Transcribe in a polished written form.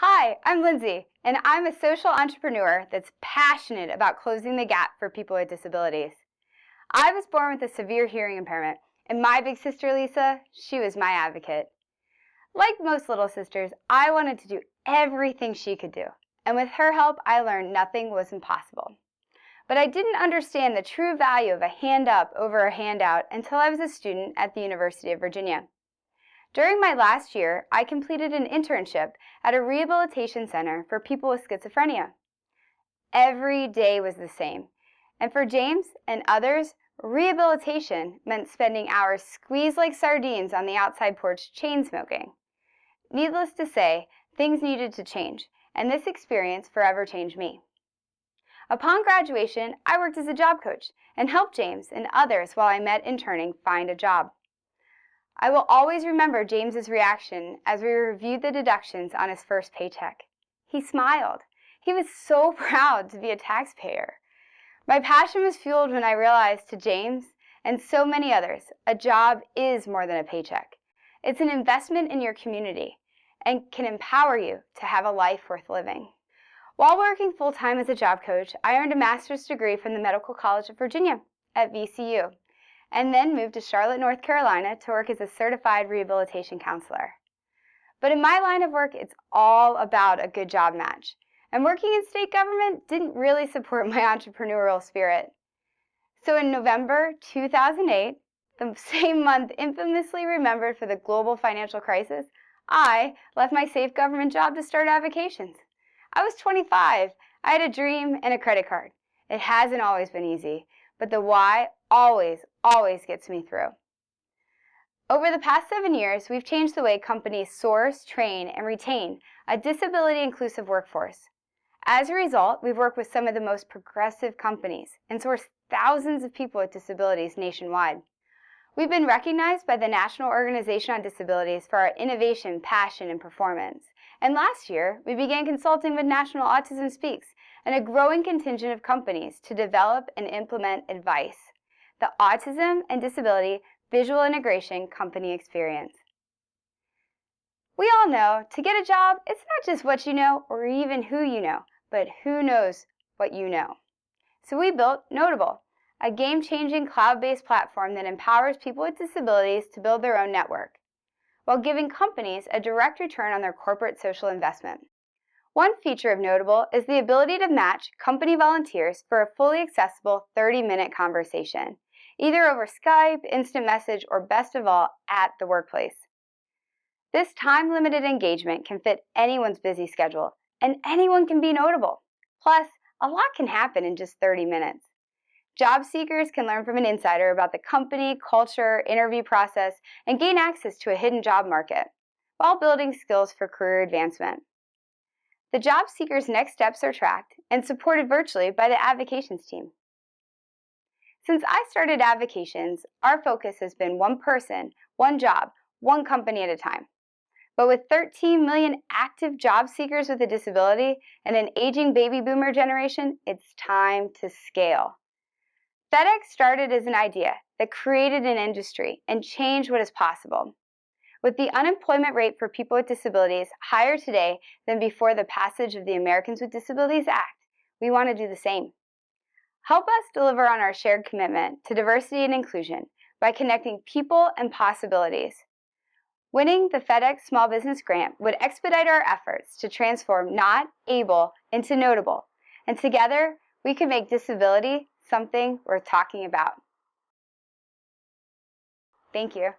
Hi, I'm Lindsay, and I'm a social entrepreneur that's passionate about closing the gap for people with disabilities. I was born with a severe hearing impairment, and my big sister Lisa, she was my advocate. Like most little sisters, I wanted to do everything she could do, and with her help, I learned nothing was impossible. But I didn't understand the true value of a hand up over a handout until I was a student at the University of Virginia. During my last year, I completed an internship at a rehabilitation center for people with schizophrenia. Every day was the same, and for James and others, rehabilitation meant spending hours squeezed like sardines on the outside porch chain smoking. Needless to say, things needed to change, and this experience forever changed me. Upon graduation, I worked as a job coach and helped James and others while I met interning find a job. I will always remember James's reaction as we reviewed the deductions on his first paycheck. He smiled. He was so proud to be a taxpayer. My passion was fueled when I realized to James and so many others, a job is more than a paycheck. It's an investment in your community and can empower you to have a life worth living. While working full-time as a job coach, I earned a master's degree from the Medical College of Virginia at VCU, and then moved to Charlotte, North Carolina to work as a certified rehabilitation counselor. But in my line of work, it's all about a good job match. And working in state government didn't really support my entrepreneurial spirit. So in November 2008, the same month infamously remembered for the global financial crisis, I left my safe government job to start Advocations. I was 25. I had a dream and a credit card. It hasn't always been easy, but the why always gets me through. Over the past 7 years, we've changed the way companies source, train, and retain a disability-inclusive workforce. As a result, we've worked with some of the most progressive companies and sourced thousands of people with disabilities nationwide. We've been recognized by the National Organization on Disabilities for our innovation, passion, and performance. And last year, we began consulting with National Autism Speaks and a growing contingent of companies to develop and implement advice, the Autism and Disability Visual Integration Company Experience. We all know to get a job, it's not just what you know or even who you know, but who knows what you know. So we built Notable, a game-changing cloud-based platform that empowers people with disabilities to build their own network, while giving companies a direct return on their corporate social investment. One feature of Notable is the ability to match company volunteers for a fully accessible 30-minute conversation, either over Skype, instant message, or best of all, at the workplace. This time-limited engagement can fit anyone's busy schedule, and anyone can be notable. Plus, a lot can happen in just 30 minutes. Job seekers can learn from an insider about the company, culture, interview process, and gain access to a hidden job market, while building skills for career advancement. The job seeker's next steps are tracked and supported virtually by the Advocations team. Since I started Advocations, our focus has been one person, one job, one company at a time. But with 13 million active job seekers with a disability and an aging baby boomer generation, it's time to scale. FedEx started as an idea that created an industry and changed what is possible. With the unemployment rate for people with disabilities higher today than before the passage of the Americans with Disabilities Act, we want to do the same. Help us deliver on our shared commitment to diversity and inclusion by connecting people and possibilities. Winning the FedEx Small Business Grant would expedite our efforts to transform not able into notable, and together we can make disability something worth talking about. Thank you.